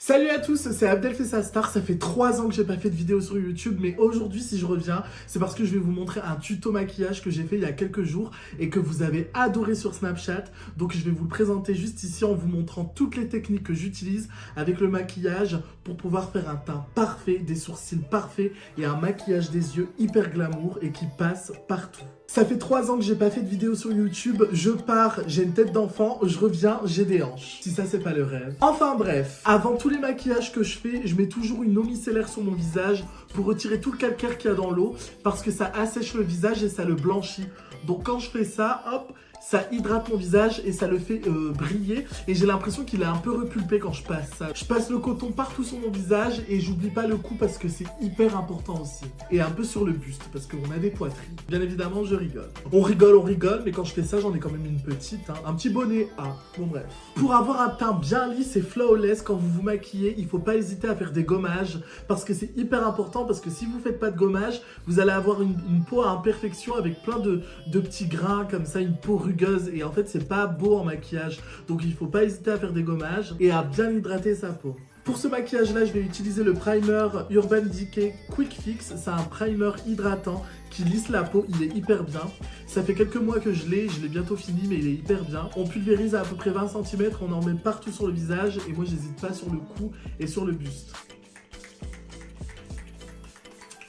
Salut à tous, c'est Abdel Fessastar. Ça fait 3 ans que j'ai pas fait de vidéo sur YouTube, mais aujourd'hui si je reviens, c'est parce que je vais vous montrer un tuto maquillage que j'ai fait il y a quelques jours et que vous avez adoré sur Snapchat. Donc je vais vous le présenter juste ici en vous montrant toutes les techniques que j'utilise avec le maquillage pour pouvoir faire un teint parfait, des sourcils parfaits et un maquillage des yeux hyper glamour et qui passe partout. Ça fait 3 ans que j'ai pas fait de vidéo sur YouTube, je pars, j'ai une tête d'enfant, je reviens, j'ai des hanches. Si ça c'est pas le rêve. Enfin bref, avant tous les maquillages que je fais, je mets toujours une eau micellaire sur mon visage pour retirer tout le calcaire qu'il y a dans l'eau parce que ça assèche le visage et ça le blanchit. Donc quand je fais ça, hop, ça hydrate mon visage et ça le fait briller. Et j'ai l'impression qu'il est un peu repulpé quand je passe ça. Je passe le coton partout sur mon visage et j'oublie pas le cou parce que c'est hyper important aussi. Et un peu sur le buste parce qu'on a des poitrines. Bien évidemment, je rigole. On rigole, mais quand je fais ça, j'en ai quand même une petite. Hein. Un petit bonnet A. Bon bref. Pour avoir un teint bien lisse et flawless quand vous vous maquillez, il faut pas hésiter à faire des gommages parce que c'est hyper important parce que si vous faites pas de gommage, vous allez avoir une peau à imperfection avec plein de petits grains comme ça, une peau rugueuse et en fait c'est pas beau en maquillage. Donc il faut pas hésiter à faire des gommages et à bien hydrater sa peau. Pour ce maquillage là, je vais utiliser le primer Urban Decay Quick Fix. C'est un primer hydratant qui lisse la peau, il est hyper bien. Ça fait quelques mois que je l'ai bientôt fini mais il est hyper bien. On pulvérise à peu près 20 cm, on en met partout sur le visage et moi j'hésite pas sur le cou et sur le buste.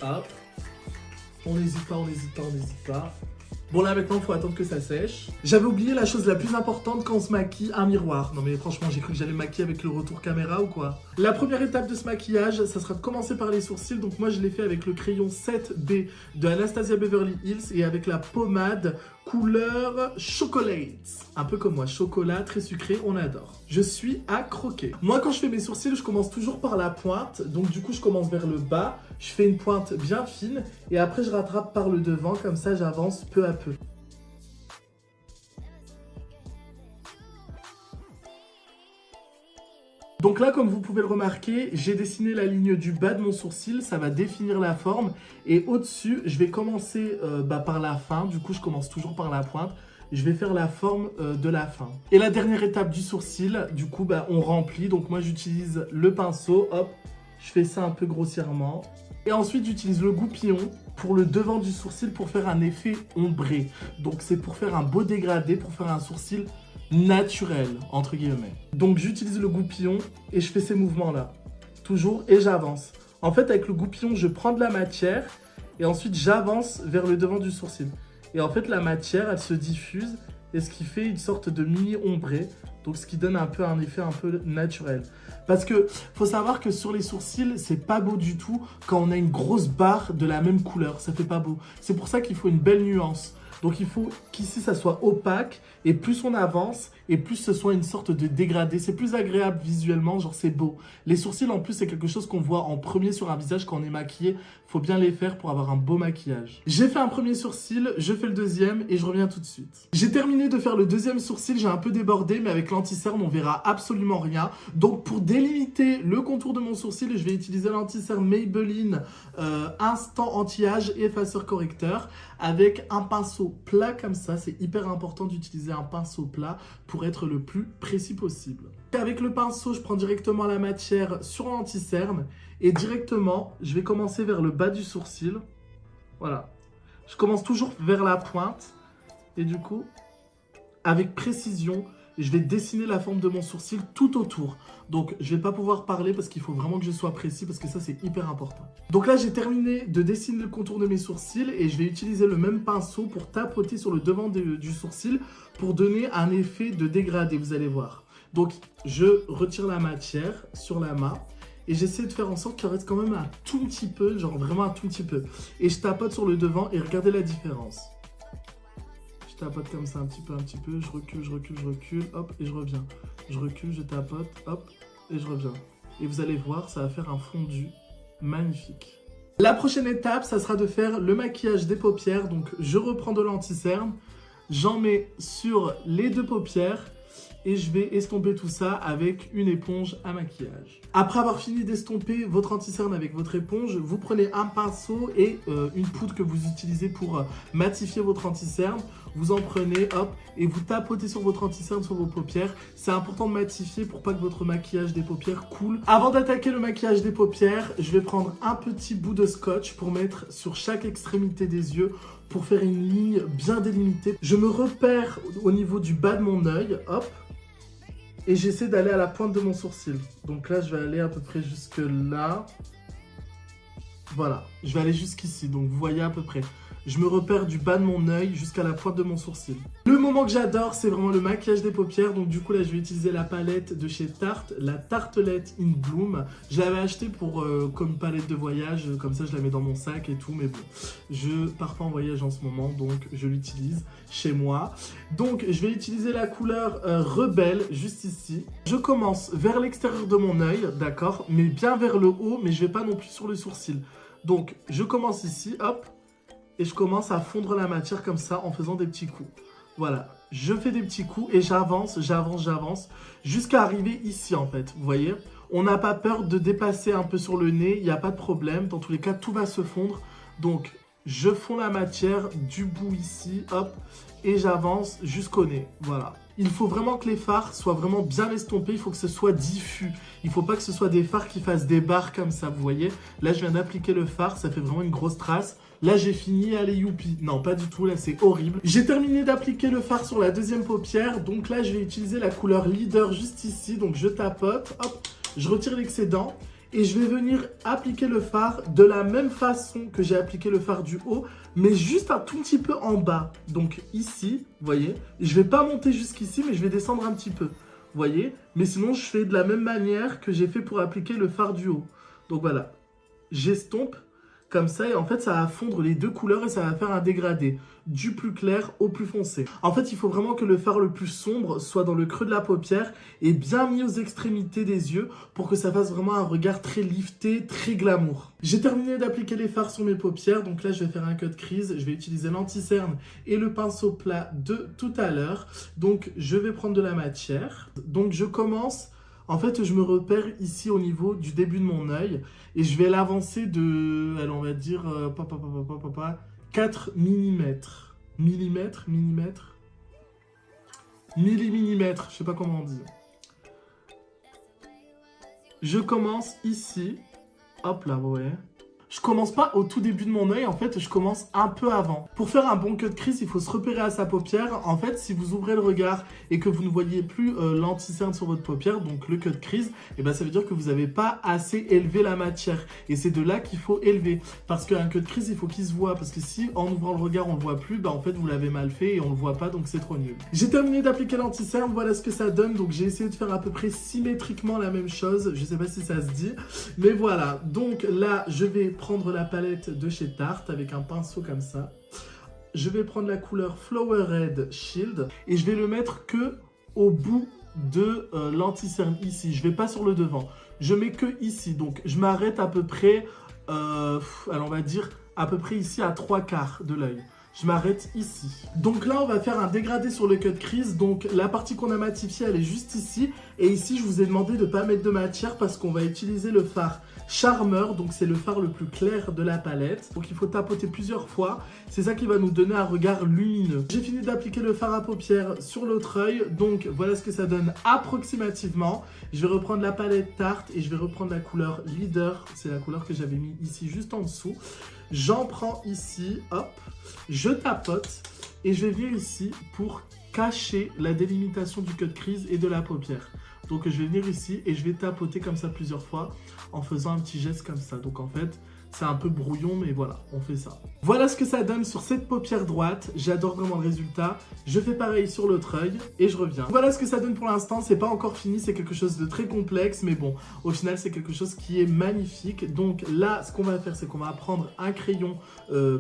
Hop. On n'hésite pas. Bon là maintenant il faut attendre que ça sèche. J'avais oublié la chose la plus importante quand on se maquille, un miroir. Non mais franchement j'ai cru que j'allais me maquiller avec le retour caméra ou quoi. La première étape de ce maquillage, ça sera de commencer par les sourcils. Donc moi je l'ai fait avec le crayon 7B de Anastasia Beverly Hills et avec la pommade couleur chocolate. Un peu comme moi, chocolat très sucré, on adore. Je suis à croquer. Moi quand je fais mes sourcils, je commence toujours par la pointe. Donc du coup je commence vers le bas, je fais une pointe bien fine et après je rattrape par le devant, comme ça j'avance peu à peu. Donc là, comme vous pouvez le remarquer, j'ai dessiné la ligne du bas de mon sourcil, ça va définir la forme. Et au-dessus, je vais commencer par la fin, du coup je commence toujours par la pointe. Je vais faire la forme de la fin. Et la dernière étape du sourcil, du coup on remplit. Donc moi j'utilise le pinceau, hop, je fais ça un peu grossièrement. Et ensuite j'utilise le goupillon pour le devant du sourcil pour faire un effet ombré. Donc c'est pour faire un beau dégradé, pour faire un sourcil naturel, entre guillemets. Donc j'utilise le goupillon et je fais ces mouvements là, toujours, et j'avance. En fait avec le goupillon je prends de la matière et ensuite j'avance vers le devant du sourcil. Et en fait la matière elle se diffuse et ce qui fait une sorte de mini ombré, donc ce qui donne un peu un effet un peu naturel. Parce que faut savoir que sur les sourcils c'est pas beau du tout quand on a une grosse barre de la même couleur, ça fait pas beau. C'est pour ça qu'il faut une belle nuance. Donc il faut qu'ici ça soit opaque et plus on avance et plus ce soit une sorte de dégradé. C'est plus agréable visuellement, genre c'est beau. Les sourcils en plus c'est quelque chose qu'on voit en premier sur un visage quand on est maquillé. Faut bien les faire pour avoir un beau maquillage. J'ai fait un premier sourcil, je fais le deuxième et je reviens tout de suite. J'ai terminé de faire le deuxième sourcil, j'ai un peu débordé mais avec l'anti-cerne on verra absolument rien. Donc pour délimiter le contour de mon sourcil, je vais utiliser l'anti-cerne Maybelline Instant Anti-Âge Effaceur Correcteur avec un pinceau plat comme ça. C'est hyper important d'utiliser un pinceau plat pour être le plus précis possible. Avec le pinceau, je prends directement la matière sur l'anti-cerne et directement, je vais commencer vers le bas du sourcil. Voilà. Je commence toujours vers la pointe et du coup, avec précision, je vais dessiner la forme de mon sourcil tout autour. Donc, je vais pas pouvoir parler parce qu'il faut vraiment que je sois précis parce que ça, c'est hyper important. Donc là, j'ai terminé de dessiner le contour de mes sourcils et je vais utiliser le même pinceau pour tapoter sur le devant du sourcil pour donner un effet de dégradé, vous allez voir. Donc, je retire la matière sur la main et j'essaie de faire en sorte qu'il reste quand même un tout petit peu, genre vraiment un tout petit peu. Et je tapote sur le devant et regardez la différence. Je tapote comme ça un petit peu, je recule, hop, et je reviens. Je recule, je tapote, hop, et je reviens. Et vous allez voir, ça va faire un fondu magnifique. La prochaine étape, ça sera de faire le maquillage des paupières. Donc, je reprends de l'anti-cerne, j'en mets sur les deux paupières. et je vais estomper tout ça avec une éponge à maquillage. Après avoir fini d'estomper votre anti-cerne avec votre éponge, vous prenez un pinceau et une poudre que vous utilisez pour matifier votre anti-cerne. Vous en prenez, hop, et vous tapotez sur votre anti-cerne sur vos paupières. C'est important de matifier pour pas que votre maquillage des paupières coule. Avant d'attaquer le maquillage des paupières, je vais prendre un petit bout de scotch pour mettre sur chaque extrémité des yeux pour faire une ligne bien délimitée. Je me repère au niveau du bas de mon œil, hop, et j'essaie d'aller à la pointe de mon sourcil. Donc là, je vais aller à peu près jusque là. Voilà, je vais aller jusqu'ici, donc vous voyez à peu près. Je me repère du bas de mon œil jusqu'à la pointe de mon sourcil. Le moment que j'adore, c'est vraiment le maquillage des paupières. Donc du coup, là, je vais utiliser la palette de chez Tarte, la Tartelette in Bloom. Je l'avais achetée pour comme palette de voyage, comme ça, je la mets dans mon sac et tout. Mais bon, je pars pas en voyage en ce moment, donc je l'utilise chez moi. Donc, je vais utiliser la couleur Rebelle, juste ici. Je commence vers l'extérieur de mon œil, d'accord, mais bien vers le haut, mais je vais pas non plus sur le sourcil. Donc, je commence ici, hop. Et je commence à fondre la matière comme ça en faisant des petits coups. Voilà, je fais des petits coups et j'avance, jusqu'à arriver ici en fait, vous voyez. On n'a pas peur de dépasser un peu sur le nez, il n'y a pas de problème. Dans tous les cas, tout va se fondre. Donc, je fonds la matière du bout ici, hop, et j'avance jusqu'au nez, voilà. Il faut vraiment que les fards soient vraiment bien estompés, il faut que ce soit diffus. Il ne faut pas que ce soit des fards qui fassent des barres comme ça, vous voyez. Là, je viens d'appliquer le fard, ça fait vraiment une grosse trace. Là, j'ai fini, allez, youpi. Non, pas du tout, là, c'est horrible. J'ai terminé d'appliquer le fard sur la deuxième paupière. Donc là, je vais utiliser la couleur Leader juste ici. Donc, je tapote, hop, je retire l'excédent. Et je vais venir appliquer le fard de la même façon que j'ai appliqué le fard du haut, mais juste un tout petit peu en bas. Donc ici, vous voyez, je vais pas monter jusqu'ici, mais je vais descendre un petit peu. Vous voyez, mais sinon, je fais de la même manière que j'ai fait pour appliquer le fard du haut. Donc voilà, j'estompe. Comme ça, et en fait, ça va fondre les deux couleurs et ça va faire un dégradé du plus clair au plus foncé. En fait, il faut vraiment que le fard le plus sombre soit dans le creux de la paupière et bien mis aux extrémités des yeux pour que ça fasse vraiment un regard très lifté, très glamour. J'ai terminé d'appliquer les fards sur mes paupières, donc là, je vais faire un cut crease. Je vais utiliser l'anti-cerne et le pinceau plat de tout à l'heure. Donc, je vais prendre de la matière. Donc, je commence... En fait, je me repère ici au niveau du début de mon œil et je vais l'avancer de, allez, on va dire, 4 mm. Millimètres, je sais pas comment on dit. Je commence ici, hop là, vous voyez. Je commence pas au tout début de mon œil, en fait, je commence un peu avant. Pour faire un bon cut crease, il faut se repérer à sa paupière. En fait, si vous ouvrez le regard et que vous ne voyez plus l'anti-cerne sur votre paupière, donc le cut crease, et ben ça veut dire que vous n'avez pas assez élevé la matière. Et c'est de là qu'il faut élever. Parce qu'un cut crease, il faut qu'il se voit. Parce que si en ouvrant le regard, on le voit plus, ben en fait, vous l'avez mal fait et on le voit pas, donc c'est trop nul. J'ai terminé d'appliquer l'anti-cerne, voilà ce que ça donne. Donc j'ai essayé de faire à peu près symétriquement la même chose. Je sais pas si ça se dit, mais voilà. Donc là, je vais prendre la palette de chez Tarte avec un pinceau comme ça. Je vais prendre la couleur Flower Red Shield et je vais le mettre que au bout de l'anti-cerne ici. Je vais pas sur le devant. Je mets que ici. Donc je m'arrête à peu près, alors on va dire à peu près ici à 3/4 de l'œil. Je m'arrête ici. Donc là, on va faire un dégradé sur le cut crease. Donc la partie qu'on a matifiée, elle est juste ici. Et ici, je vous ai demandé de ne pas mettre de matière parce qu'on va utiliser le fard Charmeur. Donc c'est le fard le plus clair de la palette. Donc il faut tapoter plusieurs fois. C'est ça qui va nous donner un regard lumineux. J'ai fini d'appliquer le fard à paupières sur l'autre œil. Donc voilà ce que ça donne approximativement. Je vais reprendre la palette Tarte et je vais reprendre la couleur Leader. C'est la couleur que j'avais mis ici juste en dessous. J'en prends ici, hop, je tapote et je vais venir ici pour cacher la délimitation du cut crease et de la paupière. Donc je vais venir ici et je vais tapoter comme ça plusieurs fois en faisant un petit geste comme ça. Donc en fait, c'est un peu brouillon, mais voilà, on fait ça. Voilà ce que ça donne sur cette paupière droite. J'adore vraiment le résultat. Je fais pareil sur l'autre œil et je reviens. Voilà ce que ça donne pour l'instant. C'est pas encore fini, c'est quelque chose de très complexe. Mais bon, au final, c'est quelque chose qui est magnifique. Donc là, ce qu'on va faire, c'est qu'on va prendre un crayon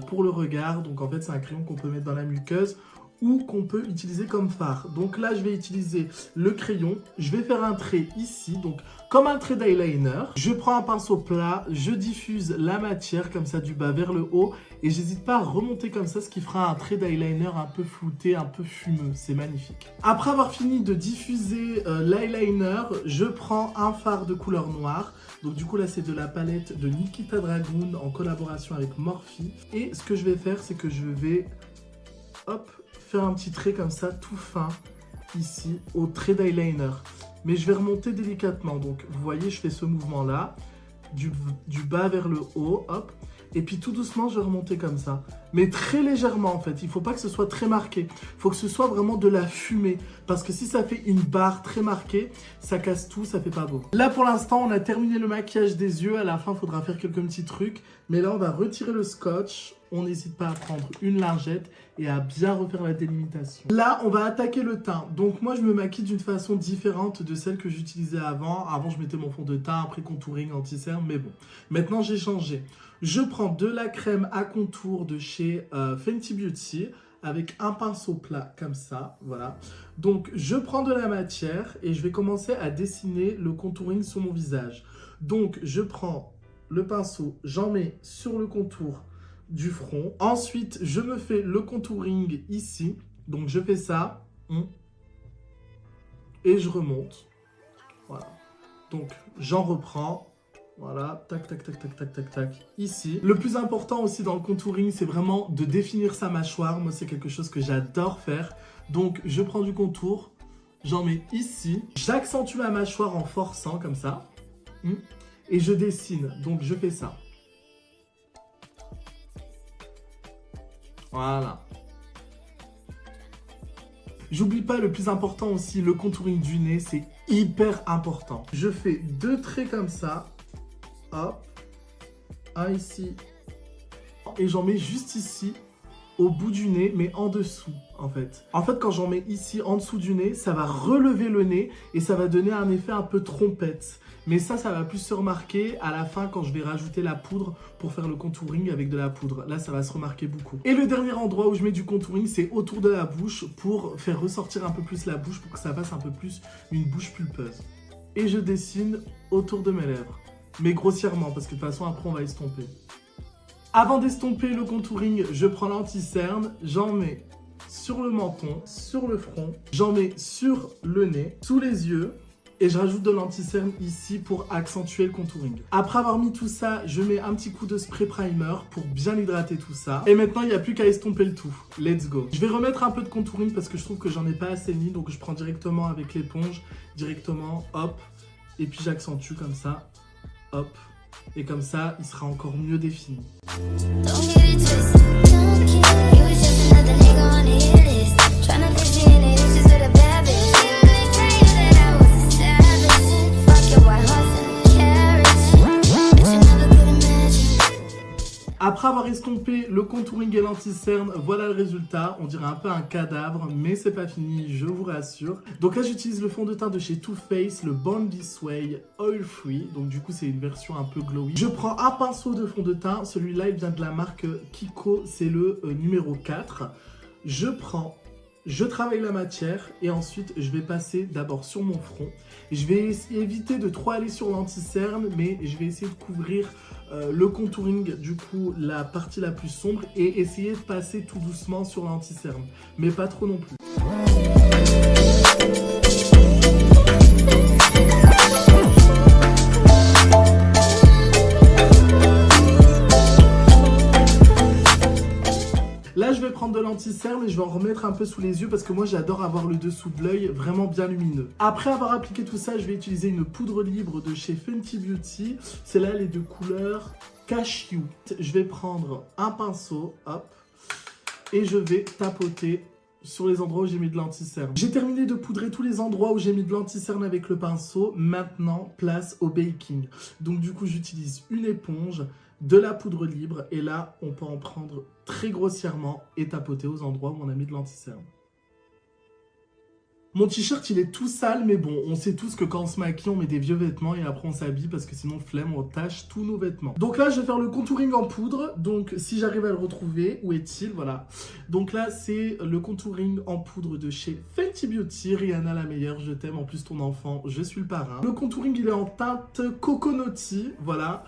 pour le regard. Donc en fait, c'est un crayon qu'on peut mettre dans la muqueuse ou qu'on peut utiliser comme fard. Donc là, je vais utiliser le crayon. Je vais faire un trait ici, donc comme un trait d'eyeliner. Je prends un pinceau plat, je diffuse la matière comme ça du bas vers le haut et j'hésite pas à remonter comme ça, ce qui fera un trait d'eyeliner un peu flouté, un peu fumeux. C'est magnifique. Après avoir fini de diffuser l'eyeliner, je prends un fard de couleur noire. Donc du coup là, c'est de la palette de Nikita Dragun en collaboration avec Morphe. Et ce que je vais faire, c'est que je vais, hop, faire un petit trait comme ça, tout fin, ici, au trait d'eyeliner. Mais je vais remonter délicatement. Donc, vous voyez, je fais ce mouvement-là, du bas vers le haut, hop. Et puis, tout doucement, je vais remonter comme ça. Mais très légèrement, en fait. Il ne faut pas que ce soit très marqué. Il faut que ce soit vraiment de la fumée. Parce que si ça fait une barre très marquée, ça casse tout, ça fait pas beau. Là, pour l'instant, on a terminé le maquillage des yeux. À la fin, il faudra faire quelques petits trucs. Mais là, on va retirer le scotch. On n'hésite pas à prendre une lingette et à bien refaire la délimitation. Là, on va attaquer le teint. Donc moi, je me maquille d'une façon différente de celle que j'utilisais avant. Avant, je mettais mon fond de teint, après contouring, anti-cerne, mais bon. Maintenant, j'ai changé. Je prends de la crème à contour de chez Fenty Beauty avec un pinceau plat comme ça, voilà. Donc, je prends de la matière et je vais commencer à dessiner le contouring sur mon visage. Donc, je prends le pinceau, j'en mets sur le contour du front. Ensuite, je me fais le contouring ici. Donc, je fais ça. Et je remonte. Voilà. Donc, j'en reprends. Voilà. Tac, tac, tac, tac, tac, tac, tac. Ici. Le plus important aussi dans le contouring, c'est vraiment de définir sa mâchoire. Moi, c'est quelque chose que j'adore faire. Donc, je prends du contour. J'en mets ici. J'accentue ma mâchoire en forçant comme ça. Et je dessine. Donc, je fais ça. Voilà. J'oublie pas le plus important aussi, le contouring du nez, c'est hyper important. Je fais 2 traits comme ça. Hop. Un ici. Et j'en mets juste ici, au bout du nez, mais en dessous, en fait. En fait, quand j'en mets ici, en dessous du nez, ça va relever le nez et ça va donner un effet un peu trompette. Mais ça va plus se remarquer à la fin quand je vais rajouter la poudre pour faire le contouring avec de la poudre. Là, ça va se remarquer beaucoup. Et le dernier endroit où je mets du contouring, c'est autour de la bouche pour faire ressortir un peu plus la bouche, pour que ça fasse un peu plus une bouche pulpeuse. Et je dessine autour de mes lèvres. Mais grossièrement, parce que de toute façon, après, on va estomper. Avant d'estomper le contouring, je prends l'anti-cerne, j'en mets sur le menton, sur le front, j'en mets sur le nez, sous les yeux. Et je rajoute de l'anti-cerne ici pour accentuer le contouring. Après avoir mis tout ça, je mets un petit coup de spray primer pour bien hydrater tout ça. Et maintenant, il n'y a plus qu'à estomper le tout. Let's go. Je vais remettre un peu de contouring parce que je trouve que j'en ai pas assez mis. Donc, je prends directement avec l'éponge, directement, hop. Et puis, j'accentue comme ça, hop. Et comme ça, il sera encore mieux défini. Après avoir estompé le contouring et l'anti-cerne, voilà le résultat. On dirait un peu un cadavre, mais c'est pas fini, je vous rassure. Donc là, j'utilise le fond de teint de chez Too Faced, le Born This Way Oil Free. Donc du coup, c'est une version un peu glowy. Je prends un pinceau de fond de teint. Celui-là, il vient de la marque Kiko. C'est le numéro 4. Je travaille la matière et ensuite je vais passer d'abord sur mon front. Je vais éviter de trop aller sur l'anti-cerne, mais je vais essayer de couvrir le contouring, du coup la partie la plus sombre, et essayer de passer tout doucement sur l'anti-cerne, mais pas trop non plus. Là, je vais prendre de l'anti-cerne et je vais en remettre un peu sous les yeux parce que moi, j'adore avoir le dessous de l'œil vraiment bien lumineux. Après avoir appliqué tout ça, je vais utiliser une poudre libre de chez Fenty Beauty. Celle-là, elle est de couleur cashew. Je vais prendre un pinceau, hop, et je vais tapoter sur les endroits où j'ai mis de l'anti-cerne. J'ai terminé de poudrer tous les endroits où j'ai mis de l'anti-cerne avec le pinceau. Maintenant, place au baking. Donc du coup, j'utilise une éponge, de la poudre libre, et là, on peut en prendre très grossièrement et tapoter aux endroits où on a mis de l'anti-cerne. Mon t-shirt, il est tout sale, mais bon, on sait tous que quand on se maquille, on met des vieux vêtements et après on s'habille parce que sinon, flemme, on tâche tous nos vêtements. Donc là, je vais faire le contouring en poudre. Donc, si j'arrive à le retrouver, où est-il? Voilà. Donc là, c'est le contouring en poudre de chez Fenty Beauty. Rihanna, la meilleure, je t'aime. En plus, ton enfant, je suis le parrain. Le contouring, il est en teinte Coconutty. Voilà.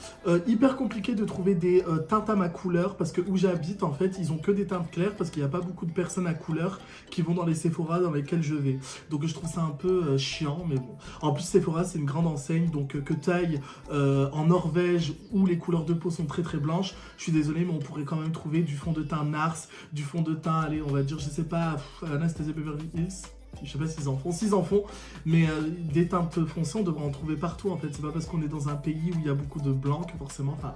Hyper compliqué de trouver des teintes à ma couleur parce que où j'habite, en fait, ils ont que des teintes claires parce qu'il n'y a pas beaucoup de personnes à couleur qui vont dans les Sephora dans lesquelles je vais. Donc je trouve ça un peu chiant, mais bon. En plus, Sephora, c'est une grande enseigne, donc que t'ailles en Norvège où les couleurs de peau sont très très blanches, je suis désolé, mais on pourrait quand même trouver du fond de teint Nars, du fond de teint, allez, on va dire, je sais pas, Anastasia Beverly Hills. Je sais pas s'ils en font, mais des teintes foncées, on devrait en trouver partout en fait. C'est pas parce qu'on est dans un pays où il y a beaucoup de blancs que forcément, enfin,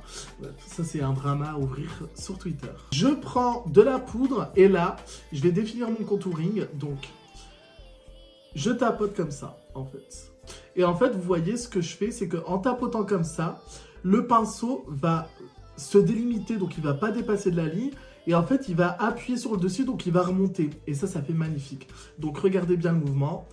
ça c'est un drama à ouvrir sur Twitter. Je prends de la poudre et là, je vais définir mon contouring, donc je tapote comme ça, en fait. Et en fait, vous voyez, ce que je fais, c'est qu'en tapotant comme ça, le pinceau va se délimiter, donc il ne va pas dépasser de la ligne. Et en fait, il va appuyer sur le dessus, donc il va remonter. Et ça fait magnifique. Donc, regardez bien le mouvement.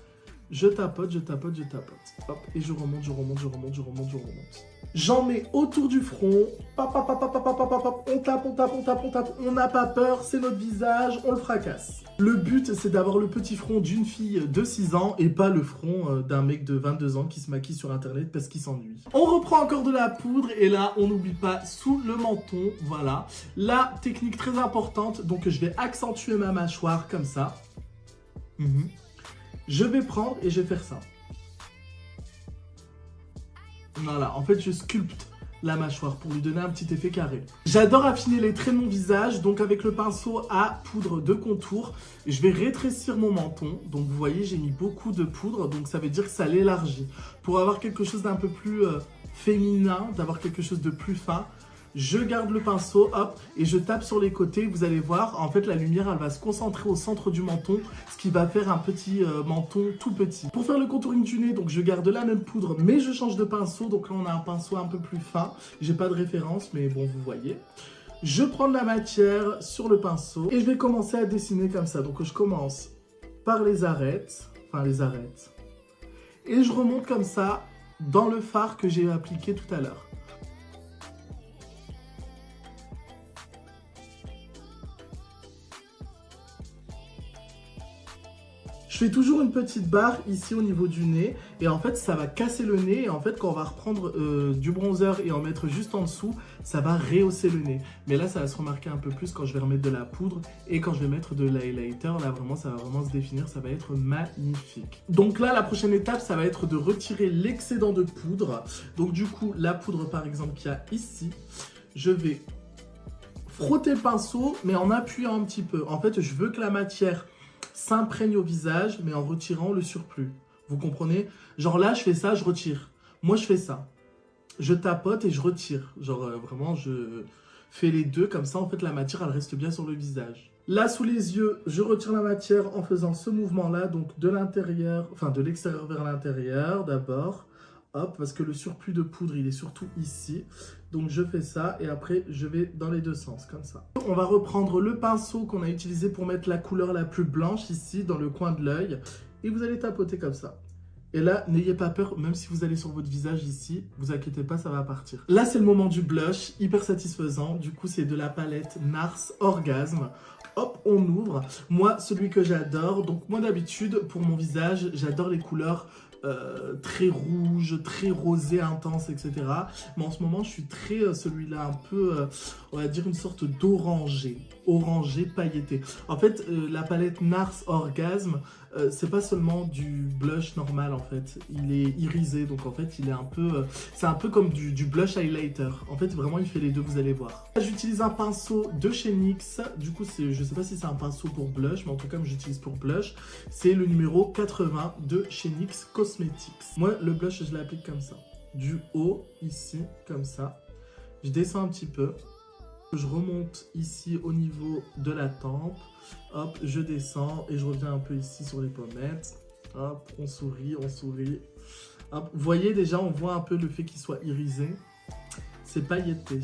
Je tapote, je tapote, je tapote. Hop, et je remonte, je remonte, je remonte, je remonte, je remonte. J'en mets autour du front. Pop, pop, pop, pop, pop, pop, pop. On tape, on tape, on tape, on tape. On n'a pas peur, c'est notre visage, on le fracasse. Le but, c'est d'avoir le petit front d'une fille de 6 ans et pas le front d'un mec de 22 ans qui se maquille sur internet parce qu'il s'ennuie. On reprend encore de la poudre et là, on n'oublie pas sous le menton, voilà. La technique très importante, donc je vais accentuer ma mâchoire comme ça. Je vais prendre et je vais faire ça. Voilà, en fait, je sculpte la mâchoire pour lui donner un petit effet carré. J'adore affiner les traits de mon visage, donc avec le pinceau à poudre de contour, je vais rétrécir mon menton. Donc vous voyez, j'ai mis beaucoup de poudre, donc ça veut dire que ça l'élargit. Pour avoir quelque chose d'un peu plus féminin, d'avoir quelque chose de plus fin, je garde le pinceau, hop, et je tape sur les côtés. Vous allez voir, en fait, la lumière, elle va se concentrer au centre du menton, ce qui va faire un petit menton tout petit. Pour faire le contouring du nez, donc je garde la même poudre, mais je change de pinceau. Donc là, on a un pinceau un peu plus fin. J'ai pas de référence, mais bon, vous voyez. Je prends de la matière sur le pinceau et je vais commencer à dessiner comme ça. Donc je commence par les arêtes, et je remonte comme ça dans le fard que j'ai appliqué tout à l'heure. Je fais toujours une petite barre ici au niveau du nez et en fait ça va casser le nez et en fait quand on va reprendre du bronzer et en mettre juste en dessous, ça va rehausser le nez. Mais là ça va se remarquer un peu plus quand je vais remettre de la poudre et quand je vais mettre de l'highlighter, là vraiment ça va vraiment se définir, ça va être magnifique. Donc là la prochaine étape ça va être de retirer l'excédent de poudre. Donc du coup la poudre par exemple qu'il y a ici, je vais frotter le pinceau mais en appuyant un petit peu. En fait je veux que la matière s'imprègne au visage, mais en retirant le surplus. Vous comprenez? Genre là, je fais ça, je retire. Moi, je fais ça. Je tapote et je retire. Genre vraiment, je fais les deux. Comme ça, en fait, la matière, elle reste bien sur le visage. Là, sous les yeux, je retire la matière en faisant ce mouvement-là. Donc, de l'intérieur, enfin, de l'extérieur vers l'intérieur, d'abord. Hop, parce que le surplus de poudre, il est surtout ici. Donc, je fais ça et après, je vais dans les deux sens, comme ça. On va reprendre le pinceau qu'on a utilisé pour mettre la couleur la plus blanche ici, dans le coin de l'œil. Et vous allez tapoter comme ça. Et là, n'ayez pas peur, même si vous allez sur votre visage ici, vous inquiétez pas, ça va partir. Là, c'est le moment du blush, hyper satisfaisant. Du coup, c'est de la palette Nars Orgasme. Hop, on ouvre. Moi, celui que j'adore. Donc, moi, d'habitude, pour mon visage, j'adore les couleurs très rouge, très rosé intense, etc. Mais en ce moment, je suis très celui-là, un peu, on va dire une sorte d'orangé, orangé pailleté. En fait, la palette Nars Orgasme, c'est pas seulement du blush normal en fait, il est irisé, donc en fait il est un peu, c'est un peu comme du blush highlighter. En fait vraiment il fait les deux, vous allez voir. J'utilise un pinceau de chez NYX, du coup je sais pas si c'est un pinceau pour blush, mais en tout cas j'utilise pour blush. C'est le numéro 80 de chez NYX Cosmetics. Moi le blush je l'applique comme ça, du haut ici comme ça, je descends un petit peu. Je remonte ici au niveau de la tempe, hop, je descends et je reviens un peu ici sur les pommettes, hop, on sourit, hop. Vous voyez déjà, on voit un peu le fait qu'il soit irisé, c'est pailleté.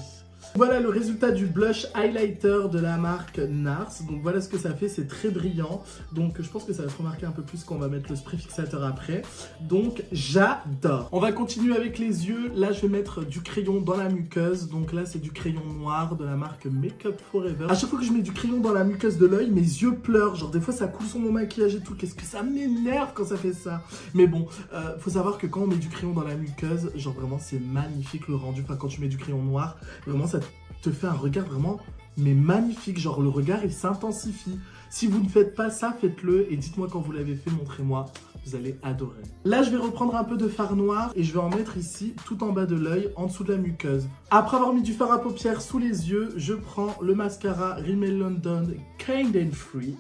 Voilà le résultat du blush highlighter de la marque NARS. Donc voilà ce que ça fait, c'est très brillant. Donc je pense que ça va se remarquer un peu plus quand on va mettre le spray fixateur après. Donc j'adore. On va continuer avec les yeux. Là je vais mettre du crayon dans la muqueuse. Donc là c'est du crayon noir de la marque Make Up Forever. À chaque fois que je mets du crayon dans la muqueuse de l'œil, mes yeux pleurent. Genre des fois ça coule sur mon maquillage et tout. Qu'est-ce que ça m'énerve quand ça fait ça. Mais bon, faut savoir que quand on met du crayon dans la muqueuse, genre vraiment c'est magnifique le rendu. Enfin quand tu mets du crayon noir, vraiment ça te fait un regard vraiment mais magnifique, genre le regard il s'intensifie. Si vous ne faites pas ça, faites-le et dites-moi quand vous l'avez fait, montrez-moi, vous allez adorer. Là je vais reprendre un peu de fard noir et je vais en mettre ici tout en bas de l'œil, en dessous de la muqueuse. Après avoir mis du fard à paupières sous les yeux, je prends le mascara Rimmel London Kind and Free.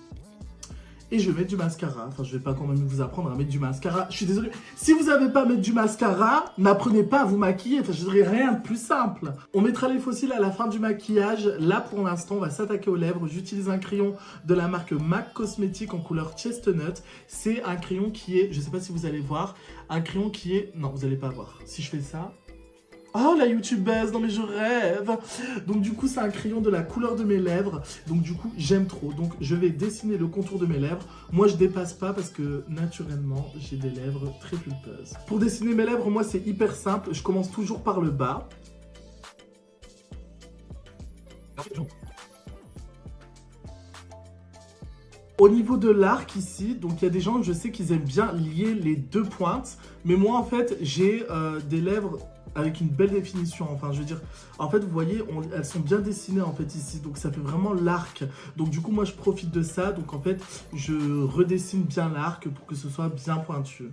Et je vais mettre du mascara. Enfin, je vais pas quand même vous apprendre à mettre du mascara. Je suis désolée. Si vous n'avez pas à mettre du mascara, n'apprenez pas à vous maquiller. Enfin, je dirais rien de plus simple. On mettra les fossiles à la fin du maquillage. Là, pour l'instant, on va s'attaquer aux lèvres. J'utilise un crayon de la marque MAC Cosmetics en couleur Chestnut. C'est un crayon qui est, je sais pas si vous allez voir, un crayon qui est... Non, vous allez pas voir. Si je fais ça... Oh la youtubeuse, non mais je rêve. Donc du coup c'est un crayon de la couleur de mes lèvres. Donc du coup j'aime trop. Donc je vais dessiner le contour de mes lèvres. Moi je dépasse pas parce que naturellement j'ai des lèvres très pulpeuses. Pour dessiner mes lèvres, moi c'est hyper simple. Je commence toujours par le bas. Au niveau de l'arc ici, donc il y a des gens, je sais qu'ils aiment bien lier les deux pointes. Mais moi en fait j'ai des lèvres avec une belle définition, enfin je veux dire, en fait vous voyez, elles sont bien dessinées en fait ici, donc ça fait vraiment l'arc. Donc du coup moi je profite de ça, donc en fait je redessine bien l'arc pour que ce soit bien pointu.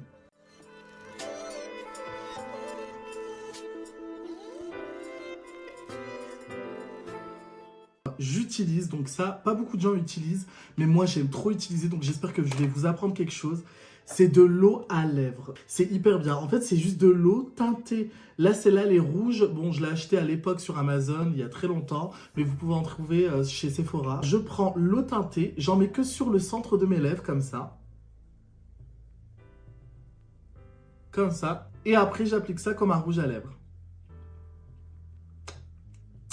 J'utilise, donc ça, pas beaucoup de gens utilisent, mais moi j'aime trop utiliser, donc j'espère que je vais vous apprendre quelque chose. C'est de l'eau à lèvres. C'est hyper bien. En fait, c'est juste de l'eau teintée. Là, celle-là, elle est rouge. Bon, je l'ai acheté à l'époque sur Amazon, il y a très longtemps, mais vous pouvez en trouver chez Sephora. Je prends l'eau teintée, j'en mets que sur le centre de mes lèvres, comme ça. Comme ça. Et après, j'applique ça comme un rouge à lèvres.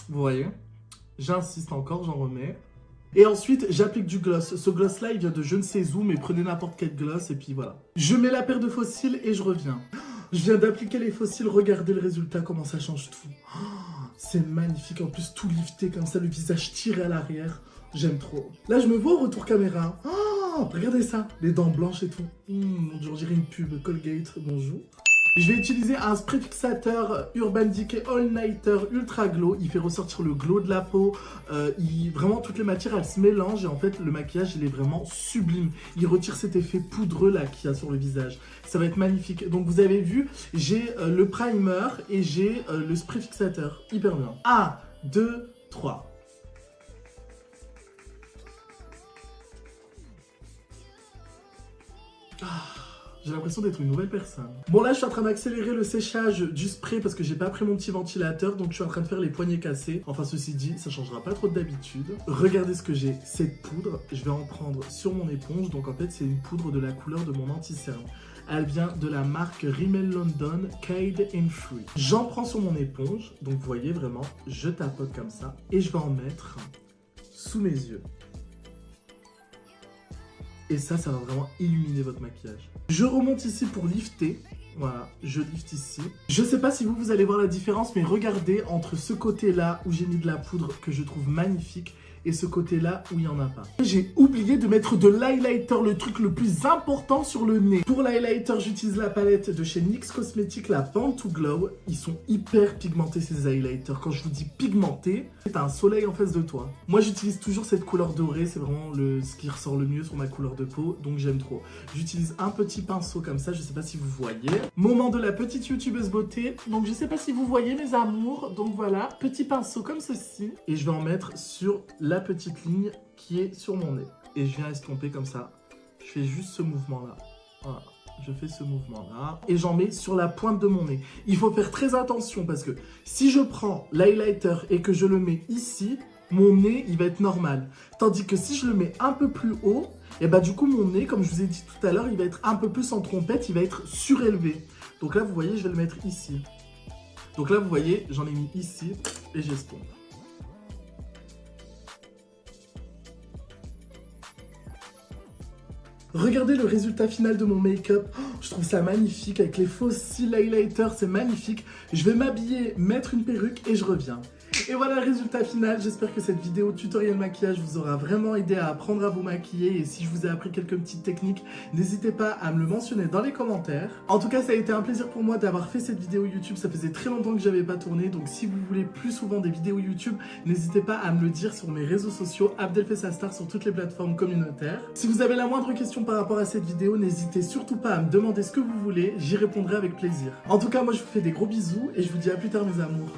Vous voyez? J'insiste encore, j'en remets. Et ensuite, j'applique du gloss. Ce gloss-là, il vient de je ne sais où, mais prenez n'importe quel gloss et puis voilà. Je mets la paire de faux cils et je reviens. Je viens d'appliquer les faux cils, regardez le résultat, comment ça change tout. C'est magnifique, en plus tout lifté comme ça, le visage tiré à l'arrière. J'aime trop. Là, je me vois au retour caméra. Regardez ça, les dents blanches et tout. Mon Dieu, on dirait une pub Colgate, bonjour. Je vais utiliser un spray fixateur Urban Decay All Nighter Ultra Glow. Il fait ressortir le glow de la peau. Vraiment, toutes les matières, elles se mélangent. Et en fait, le maquillage, il est vraiment sublime. Il retire cet effet poudreux là qu'il y a sur le visage. Ça va être magnifique. Donc, vous avez vu, j'ai le primer et j'ai le spray fixateur. Hyper bien. 1, 2, 3. J'ai l'impression d'être une nouvelle personne. Bon là, je suis en train d'accélérer le séchage du spray parce que j'ai pas pris mon petit ventilateur. Donc je suis en train de faire les poignets cassés. Enfin ceci dit, ça changera pas trop d'habitude. Regardez ce que j'ai, cette poudre. Je vais en prendre sur mon éponge. Donc en fait, c'est une poudre de la couleur de mon anti-cerne. Elle vient de la marque Rimmel London Kind and Free. J'en prends sur mon éponge. Donc vous voyez vraiment, je tapote comme ça. Et je vais en mettre sous mes yeux. Et ça va vraiment illuminer votre maquillage. Je remonte ici pour lifter. Voilà, je lift ici. Je sais pas si vous allez voir la différence, mais regardez entre ce côté-là où j'ai mis de la poudre que je trouve magnifique et ce côté-là où il n'y en a pas. J'ai oublié de mettre de l'highlighter, le truc le plus important sur le nez. Pour l'highlighter, j'utilise la palette de chez NYX Cosmetics, la Born to Glow. Ils sont hyper pigmentés ces highlighters. Quand je vous dis pigmenté, c'est un soleil en face de toi. Moi, j'utilise toujours cette couleur dorée. C'est vraiment ce qui ressort le mieux sur ma couleur de peau, donc j'aime trop. J'utilise un petit pinceau comme ça, je sais pas si vous voyez. Moment de la petite youtubeuse beauté. Donc je sais pas si vous voyez mes amours. Donc voilà, petit pinceau comme ceci. Et je vais en mettre sur la petite ligne qui est sur mon nez. Et je viens estomper comme ça. Je fais juste ce mouvement-là. Voilà. Je fais ce mouvement-là. Et j'en mets sur la pointe de mon nez. Il faut faire très attention parce que si je prends l'highlighter et que je le mets ici, mon nez, il va être normal. Tandis que si je le mets un peu plus haut, et bah du coup, mon nez, comme je vous ai dit tout à l'heure, il va être un peu plus en trompette, il va être surélevé. Donc là, vous voyez, je vais le mettre ici. Donc là, vous voyez, j'en ai mis ici et j'estompe. Regardez le résultat final de mon make-up. Oh, je trouve ça magnifique avec les faux cils highlighter, c'est magnifique. Je vais m'habiller, mettre une perruque et je reviens. Et voilà le résultat final, j'espère que cette vidéo tutoriel maquillage vous aura vraiment aidé à apprendre à vous maquiller et si je vous ai appris quelques petites techniques, n'hésitez pas à me le mentionner dans les commentaires. En tout cas, ça a été un plaisir pour moi d'avoir fait cette vidéo YouTube, ça faisait très longtemps que j'avais pas tourné, donc si vous voulez plus souvent des vidéos YouTube, n'hésitez pas à me le dire sur mes réseaux sociaux, Abdelfessastar sur toutes les plateformes communautaires. Si vous avez la moindre question par rapport à cette vidéo, n'hésitez surtout pas à me demander ce que vous voulez, j'y répondrai avec plaisir. En tout cas, moi je vous fais des gros bisous et je vous dis à plus tard mes amours.